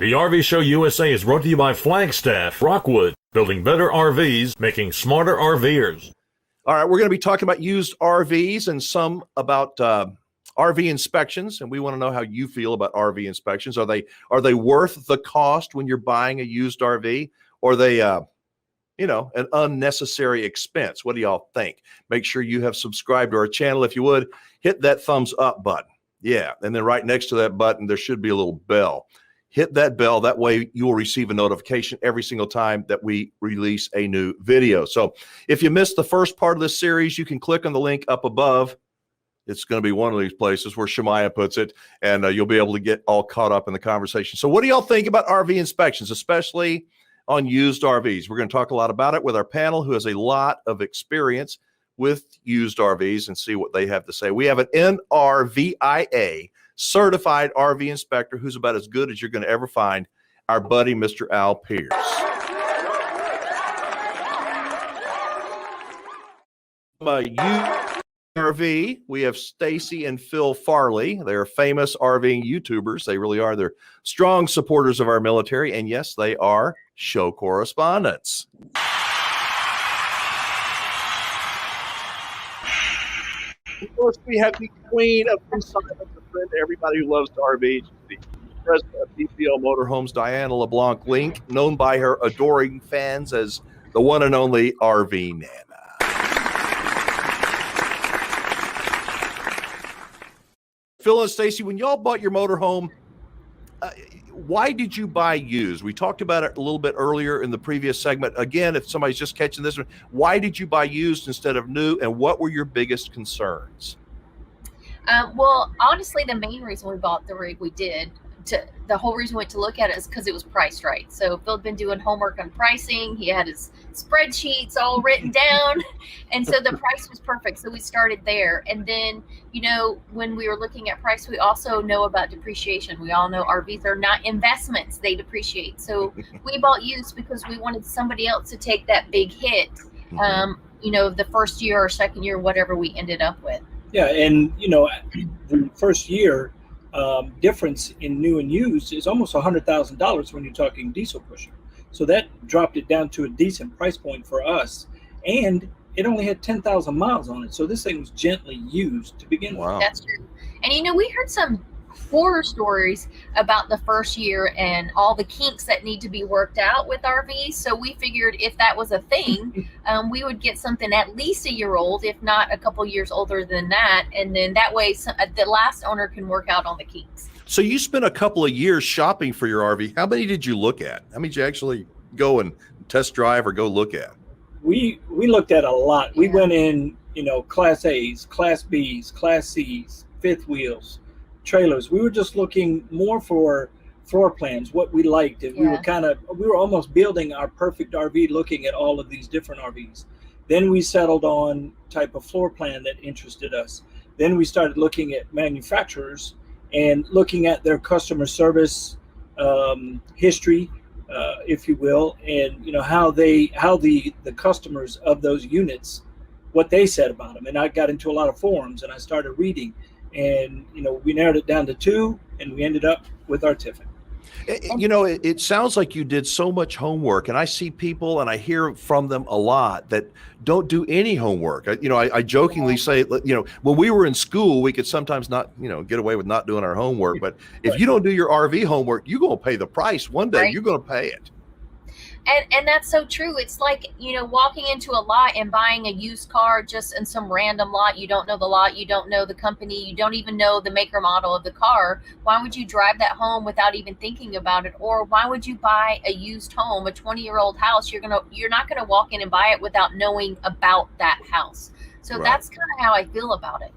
The RV Show USA is brought to you by Flagstaff, Rockwood, building better RVs, making smarter RVers. All right, we're going to be talking about used RVs and some about RV inspections, and we want to know how you feel about RV inspections. Are they worth the cost when you're buying a used RV, or are they an unnecessary expense? What do y'all think? Make sure you have subscribed to our channel. If you would, hit that thumbs up button. Yeah, and then right next to that button, there should be a little bell. Hit that bell. That way you will receive a notification every single time that we release a new video. So if you missed the first part of this series, you can click on the link up above. It's going to be one of these places where Shemaiah puts it, and you'll be able to get all caught up in the conversation. So what do y'all think about RV inspections, especially on used RVs? We're going to talk a lot about it with our panel, who has a lot of experience with used RVs, and see what they have to say. We have an NRVTA certified RV inspector who's about as good as you're going to ever find, our buddy, Mr. Al Pearce. RV, we have Stacy and Phil Farley. They're famous RVing YouTubers. They really are. They're strong supporters of our military, and yes, they are show correspondents. Of course, we have the queen of consignment, the friend to everybody who loves to RV, the president of PPL Motorhomes, Diana LeBlanc-Link, known by her adoring fans as the one and only RV Nana. Phil and Stacy, when y'all bought your motorhome, why did you buy used? We talked about it a little bit earlier in the previous segment. Again, if somebody's just catching this one, why did you buy used instead of new, and what were your biggest concerns? Well, honestly, the main reason we bought the rig the whole reason we went to look at it is because it was priced right. So Phil had been doing homework on pricing. He had his spreadsheets all written down. And so the price was perfect. So we started there. And then, when we were looking at price, we also know about depreciation. We all know RVs are not investments. They depreciate. So we bought used because we wanted somebody else to take that big hit, the first year or second year, whatever we ended up with. Yeah. And, the first year, difference in new and used is almost $100,000 when you're talking diesel pusher. So that dropped it down to a decent price point for us, and it only had 10,000 miles on it. So this thing was gently used to begin with. Wow. That's true. And we heard some horror stories about the first year and all the kinks that need to be worked out with RVs. So we figured if that was a thing, we would get something at least a year old, if not a couple years older than that. And then that way the last owner can work out on the kinks. So you spent a couple of years shopping for your RV. How many did you look at? How many did you actually go and test drive or go look at? We looked at a lot. We went in, Class A's, Class B's, Class C's, fifth wheels, trailers. We were just looking more for floor plans, what we liked, and we were almost building our perfect RV, looking at all of these different RVs. Then we settled on type of floor plan that interested us. Then we started looking at manufacturers and looking at their customer service history, if you will, and how the customers of those units, what they said about them. And I got into a lot of forums and I started reading. And, we narrowed it down to 2, and we ended up with our Tiffin. It sounds like you did so much homework, and I see people and I hear from them a lot that don't do any homework. I jokingly say, when we were in school, we could sometimes not, get away with not doing our homework. But if you don't do your RV homework, you're going to pay the price. One day you're going to pay it. And that's so true. It's like, walking into a lot and buying a used car just in some random lot. You don't know the lot. You don't know the company. You don't even know the make or model of the car. Why would you drive that home without even thinking about it? Or why would you buy a used home, a 20-year-old house? You're not going to walk in and buy it without knowing about that house. So That's kind of how I feel about it.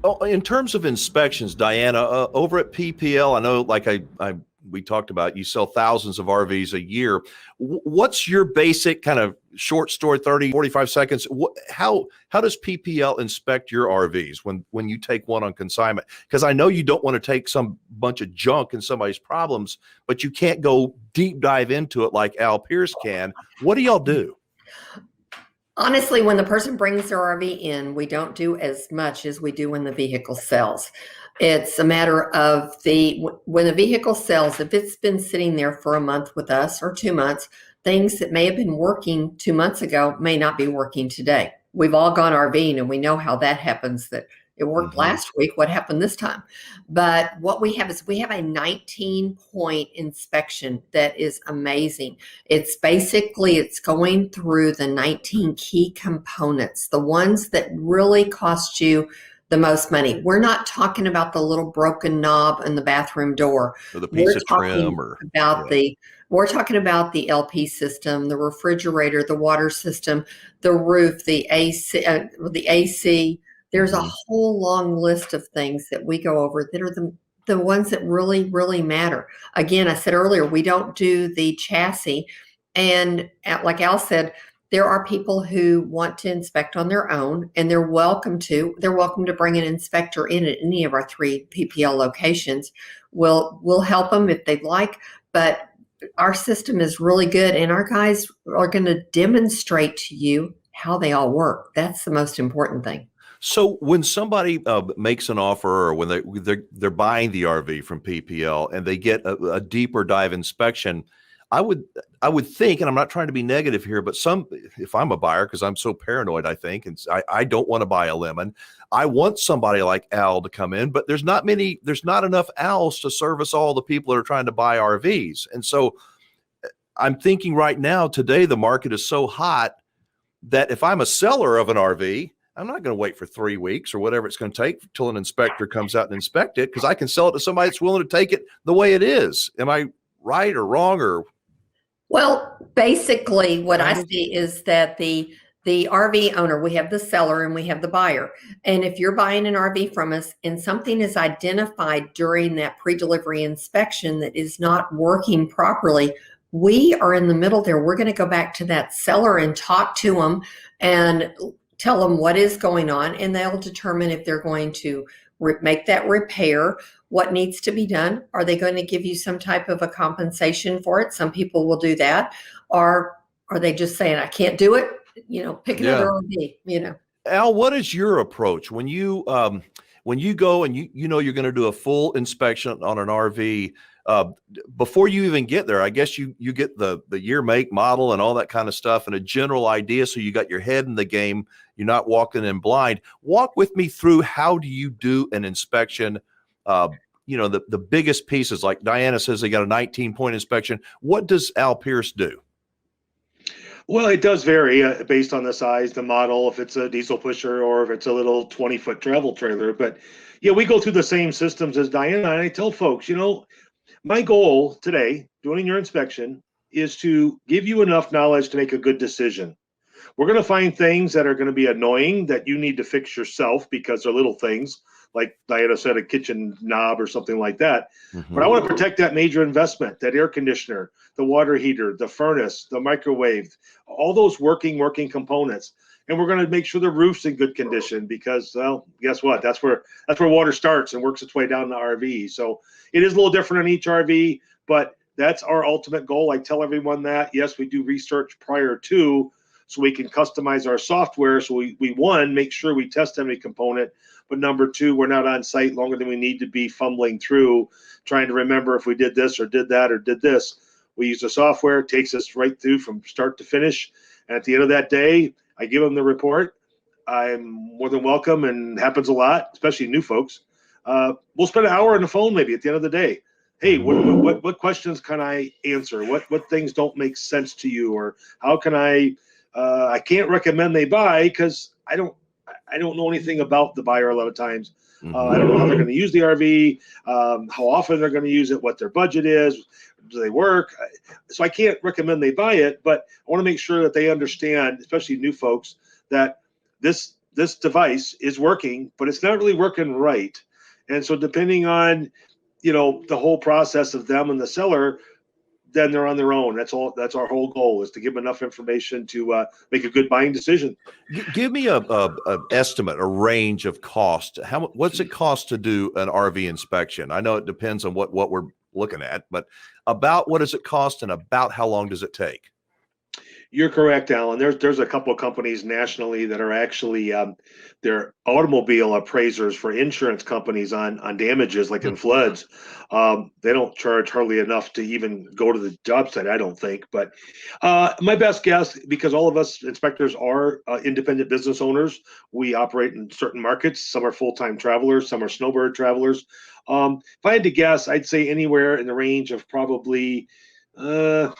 Oh, in terms of inspections, Diana, over at PPL, I know we talked about, you sell thousands of RVs a year. What's your basic kind of short story, 30, 45 seconds? How does PPL inspect your RVs when you take one on consignment? Because I know you don't want to take some bunch of junk and somebody's problems, but you can't go deep dive into it like Al Pearce can. What do y'all do? Honestly, when the person brings their RV in, we don't do as much as we do when the vehicle sells. It's a matter of when the vehicle sells, if it's been sitting there for a month with us or 2 months, things that may have been working 2 months ago may not be working today. We've all gone RVing and we know how that happens, that it worked last week. What happened this time? But what we have is we have a 19-point inspection that is amazing. It's going through the 19 key components, the ones that really cost you the most money. We're not talking about the little broken knob in the bathroom door. Or the piece of trim We're talking about the LP system, the refrigerator, the water system, the roof, the AC. There's a whole long list of things that we go over that are the ones that really, really matter. Again, I said earlier, we don't do the chassis. And like Al said, there are people who want to inspect on their own, and they're welcome to bring an inspector in at any of our 3 PPL locations. We'll help them if they'd like, but our system is really good, and our guys are going to demonstrate to you how they all work. That's the most important thing. So when somebody makes an offer, or when they're buying the RV from PPL and they get a deeper dive inspection, I would think, and I'm not trying to be negative here, but if I'm a buyer, because I'm so paranoid, I think, and I don't want to buy a lemon. I want somebody like Al to come in, but there's not enough Als to service all the people that are trying to buy RVs. And so I'm thinking right now, today, the market is so hot that if I'm a seller of an RV, I'm not going to wait for 3 weeks or whatever it's going to take till an inspector comes out and inspect it, because I can sell it to somebody that's willing to take it the way it is. Am I right or wrong? Or well, basically what I see is that the RV owner, we have the seller and we have the buyer. And if you're buying an RV from us and something is identified during that pre-delivery inspection that is not working properly, we are in the middle there. We're going to go back to that seller and talk to them and tell them what is going on, and they'll determine if they're going to make that repair, what needs to be done. Are they going to give you some type of a compensation for it? Some people will do that. Or are they just saying, I can't do it? Pick another RV, Al, what is your approach when you go and you're going to do a full inspection on an RV? Before you even get there, I guess you get the year, make, model, and all that kind of stuff, and a general idea. So you got your head in the game. You're not walking in blind. Walk with me through, how do you do an inspection? The biggest pieces, like Diana says, they got a 19-point inspection. What does Al Pearce do? Well, it does vary based on the size, the model, if it's a diesel pusher or if it's a little 20-foot travel trailer. But yeah, we go through the same systems as Diana. And I tell folks, my goal today, doing your inspection, is to give you enough knowledge to make a good decision. We're going to find things that are going to be annoying that you need to fix yourself because they're little things, like Diana said, a kitchen knob or something like that. But I want to protect that major investment, that air conditioner, the water heater, the furnace, the microwave, all those working components. And we're going to make sure the roof's in good condition, because, well, guess what? That's where water starts and works its way down the RV. So it is a little different on each RV, but that's our ultimate goal. I tell everyone that. Yes, we do research prior to, so we can customize our software. So we one, make sure we test every component, but number two, we're not on site longer than we need to be fumbling through, trying to remember if we did this or did that or did this. We use the software, it takes us right through from start to finish. And at the end of that day, I give them the report. I'm more than welcome, and happens a lot, especially new folks. We'll spend an hour on the phone maybe at the end of the day. Hey, what questions can I answer? What things don't make sense to you, or how can I can't recommend they buy because I don't know anything about the buyer a lot of times. I don't know how they're going to use the RV, how often they're going to use it, what their budget is, do they work? So I can't recommend they buy it, but I want to make sure that they understand, especially new folks, that this device is working, but it's not really working right. And so depending on, the whole process of them and the seller, then they're on their own. That's all. That's our whole goal, is to give them enough information to make a good buying decision. Give me a estimate, a range of cost. What's it cost to do an RV inspection? I know it depends on what we're looking at, but about what does it cost and about how long does it take? You're correct, Alan. There's a couple of companies nationally that are actually they're automobile appraisers for insurance companies on damages like in floods. They don't charge hardly enough to even go to the job site, I don't think. But my best guess, because all of us inspectors are independent business owners, we operate in certain markets. Some are full-time travelers, some are snowbird travelers. If I had to guess, I'd say anywhere in the range of probably $450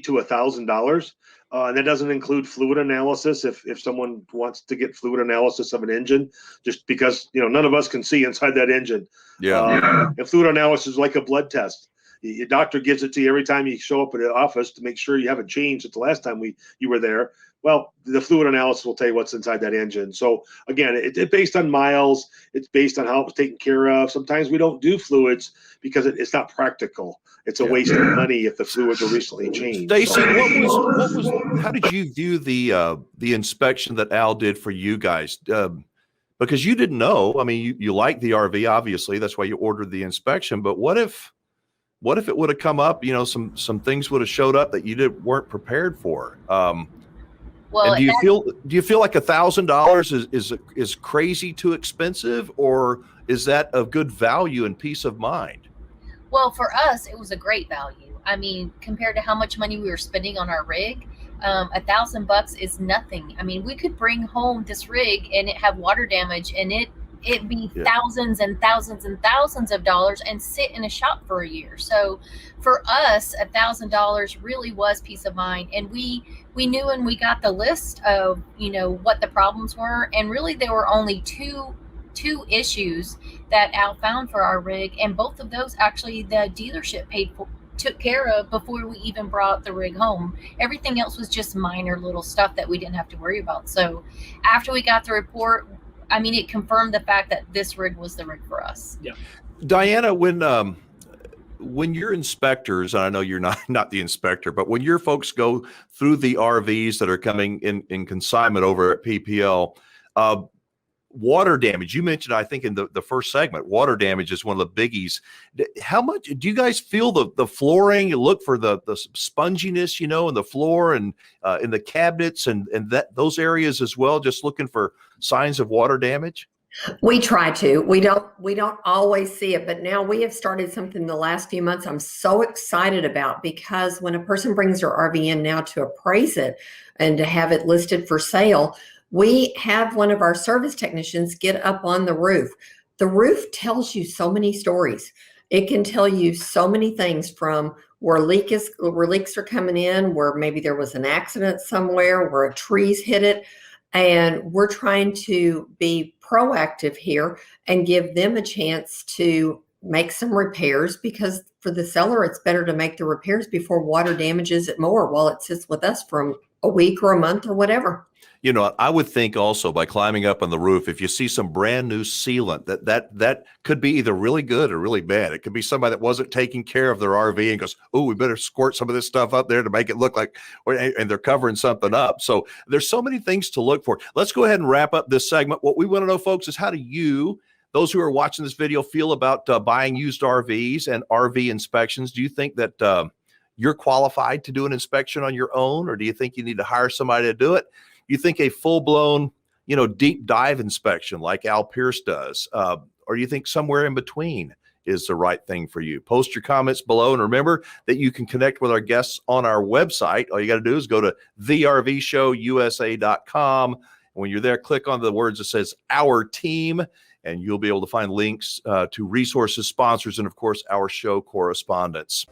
to $1,000. And that doesn't include fluid analysis. If someone wants to get fluid analysis of an engine, just because none of us can see inside that engine. And fluid analysis is like a blood test. Your doctor gives it to you every time you show up at the office to make sure you haven't changed since the last time you were there. Well, the fluid analysis will tell you what's inside that engine. So again, it's based on miles. It's based on how it was taken care of. Sometimes we don't do fluids because it's not practical. It's a waste of money if the fluids were recently changed. Stacy, how did you view the inspection that Al did for you guys? Because you didn't know. I mean, you like the RV, obviously. That's why you ordered the inspection. But what if it would have come up? Some things would have showed up that you weren't prepared for. Well, and do you feel like $1,000 is crazy too expensive, or is that of good value and peace of mind? Well, for us, it was a great value. I mean, compared to how much money we were spending on our rig, $1,000 is nothing. I mean, we could bring home this rig and it have water damage, and it'd be thousands and thousands and thousands of dollars and sit in a shop for a year. So for us, $1,000 really was peace of mind. And we knew when we got the list of, what the problems were, and really there were only two issues that Al found for our rig, and both of those actually the dealership took care of before we even brought the rig home. Everything else was just minor little stuff that we didn't have to worry about. So after we got the report, I mean, it confirmed the fact that this rig was the rig for us. Yeah. Diana, when your inspectors, and I know you're not the inspector, but when your folks go through the RVs that are coming in consignment over at PPL, water damage, you mentioned, I think in the first segment, water damage is one of the biggies. How much do you guys feel the flooring? You look for the sponginess, in the floor and in the cabinets and those areas as well, just looking for signs of water damage? We try to. We don't always see it, but now we have started something the last few months I'm so excited about, because when a person brings their RV in now to appraise it and to have it listed for sale, we have one of our service technicians get up on the roof. The roof tells you so many stories. It can tell you so many things, from where leaks are coming in, where maybe there was an accident somewhere, where a tree's hit it. And we're trying to be proactive here and give them a chance to make some repairs, because for the seller, it's better to make the repairs before water damages it more while it sits with us for a week or a month or whatever. I would think also by climbing up on the roof, if you see some brand new sealant, that could be either really good or really bad. It could be somebody that wasn't taking care of their RV and goes, "Oh, we better squirt some of this stuff up there to make it look like," and they're covering something up. So there's so many things to look for. Let's go ahead and wrap up this segment. What we want to know, folks, is how do you, those who are watching this video, feel about buying used RVs and RV inspections? Do you think that you're qualified to do an inspection on your own, or do you think you need to hire somebody to do it? You think a full-blown, deep dive inspection like Al Pearce does, or you think somewhere in between is the right thing for you? Post your comments below, and remember that you can connect with our guests on our website. All you got to do is go to thervshowusa.com. When you're there, click on the words that says "Our Team," and you'll be able to find links to resources, sponsors, and of course, our show correspondents.